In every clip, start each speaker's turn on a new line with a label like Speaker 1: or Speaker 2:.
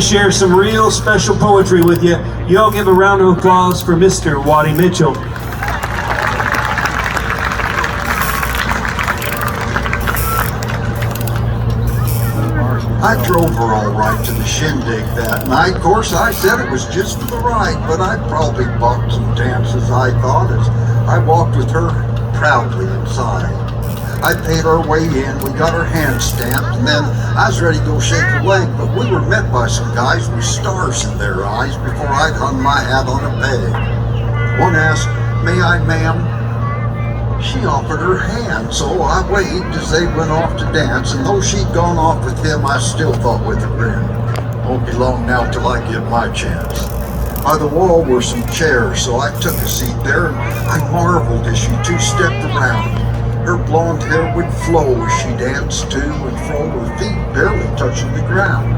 Speaker 1: Share some real special poetry with you. You all give a round of applause for Mr. Waddie Mitchell.
Speaker 2: I drove her all right to the shindig that night. Of course, I said it was just for the ride, but I probably bought some dances, I thought, as I walked with her proudly inside. I paid our way in, we got our hands stamped, and then I was ready to go shake her leg, but we were met by some guys with stars in their eyes before I'd hung my hat on a peg. One asked, "May I, ma'am?" She offered her hand, so I waved as they went off to dance, and though she'd gone off with him, I still thought with a grin, won't be long now till I get my chance. By the wall were some chairs, so I took a seat there, and I marveled as she two-stepped around. Her blonde hair would flow as she danced to and fro, her feet barely touching the ground.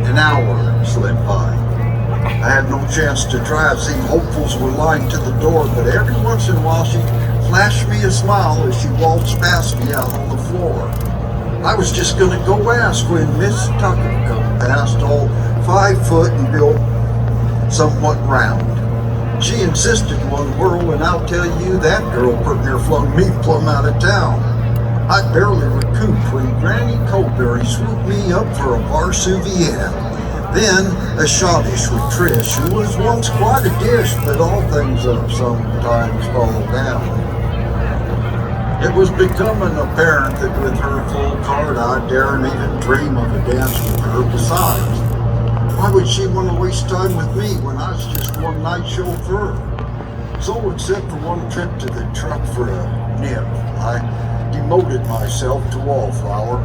Speaker 2: An hour slipped by. I had no chance to try it, seeing hopefuls were lined to the door, but every once in a while she flashed me a smile as she waltzed past me out on the floor. I was just gonna go ask when Miss Tucker come past, all 5 foot and built somewhat round. She insisted one whirl, and I'll tell you, that girl pretty near flung me plumb out of town. I barely recouped when Granny Colberry swooped me up for a Varsouvienne. Then a schottish with Trish, who was once quite a dish, but all things up sometimes fall down. It was becoming apparent that with her full card, I daren't even dream of a dance with her. Besides, why would she want to waste time with me when I was just one night chauffeur? So except for one trip to the truck for a nip, I demoted myself to wallflower.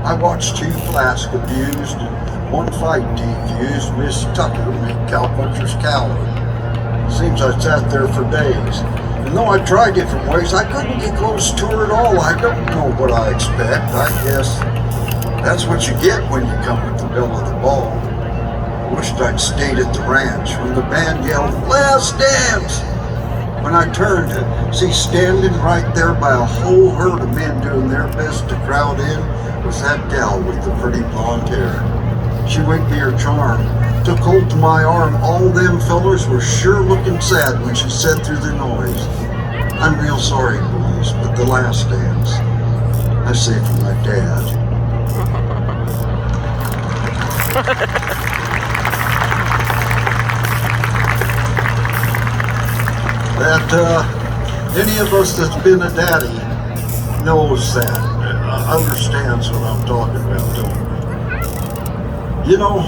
Speaker 2: I watched 2 flasks abused and 1 fight defused. Miss Tucker make cowpunchers coward. Seems I sat there for days. And though I tried different ways, I couldn't get close to her at all. I don't know what I expect. I guess that's what you get when you come with the bill of the ball. Wished I'd stayed at the ranch when the band yelled, "Last dance!" When I turned to see standing right there by a whole herd of men doing their best to crowd in was that gal with the pretty blonde hair. She winked me her charm, took hold to my arm. All them fellers were sure looking sad when she said through the noise, "I'm real sorry, boys, but the last dance, I saved for my dad." That any of us that's been a daddy knows that, understands what I'm talking about, don't we? You know,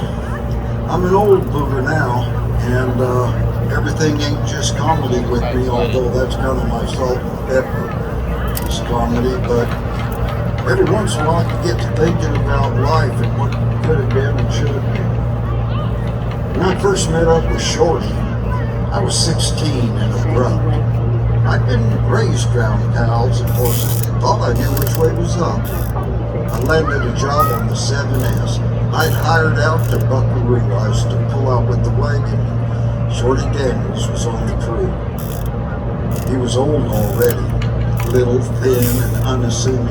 Speaker 2: I'm an old booger now, and everything ain't just comedy with me, although that's kind of my salt and pepper, is comedy, but every once in a while I can get to thinking about life and what could have been and should have been. When I first met up with Shorty, I was 16 and abrupt. I'd been raised around cows and horses, thought I knew which way was up. I landed a job on the 7S. I'd hired out to Buckaroo. I was to pull out with the wagon. Shorty Daniels was on the crew. He was old already, little, thin, and unassuming.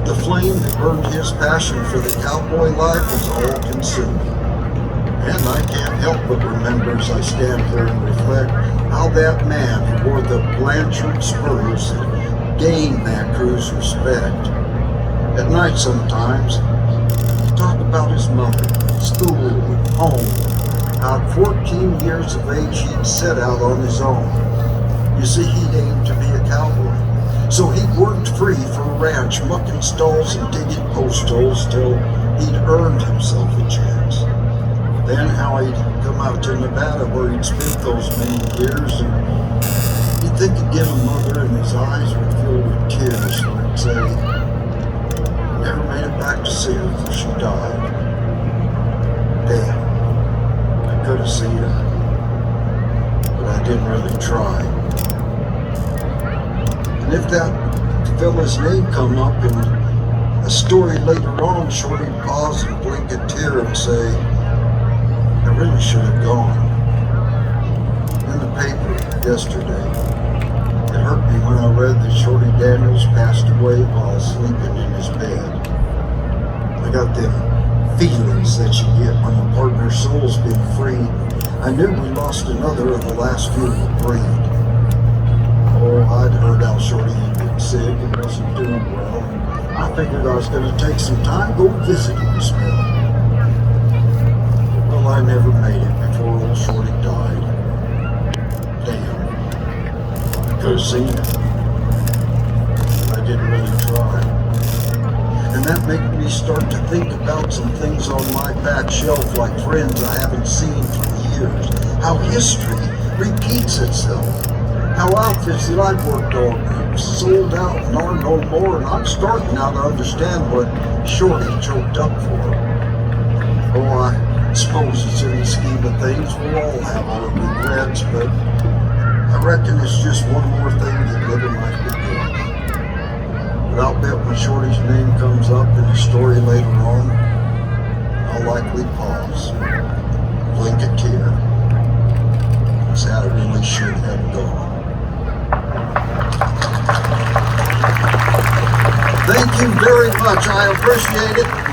Speaker 2: The flame that burned his passion for the cowboy life was all-consuming. And I can't help but remember as I stand here and reflect how that man who wore the Blanchard spurs had gained that crew's respect. At night sometimes, he talked about his mother, school, and home. How at 14 years of age he'd set out on his own. You see, he'd aimed to be a cowboy. So he worked free for a ranch, mucking stalls and digging post holes till he'd earned himself a chance. Then how he'd come out to Nevada where he'd spent those many years, and he'd think again of mother, and his eyes would fill with tears when he'd say, "Never made it back to see her before she died. Damn, I could have seen her, but I didn't really try." And if that fella's name come up in a story later on, Shorty'd pause and blink a tear and say, "I really should have gone." In the paper yesterday, it hurt me when I read that Shorty Daniels passed away while sleeping in his bed. I got them feelings that you get when a partner's soul's been freed. I knew we lost another of the last few of the breed. Oh, I'd heard how Shorty had been sick and wasn't doing well. I figured I was going to take some time, go visit him a spell. Well, I never made it before old Shorty died. Damn. I could have seen it. I didn't really try. And that made me start to think about some things on my back shelf, like friends I haven't seen for years. How history repeats itself. How outfits that I've worked on have sold out and are no more, and I'm starting now to understand what Shorty choked up for. Oh, I suppose it's in the scheme of things, we'll all have our regrets, but I reckon it's just one more thing that living life begins. But I'll bet when Shorty's name comes up in the story later on, I'll likely pause, blink a tear, and say I really should have gone. Thank you very much. I appreciate it.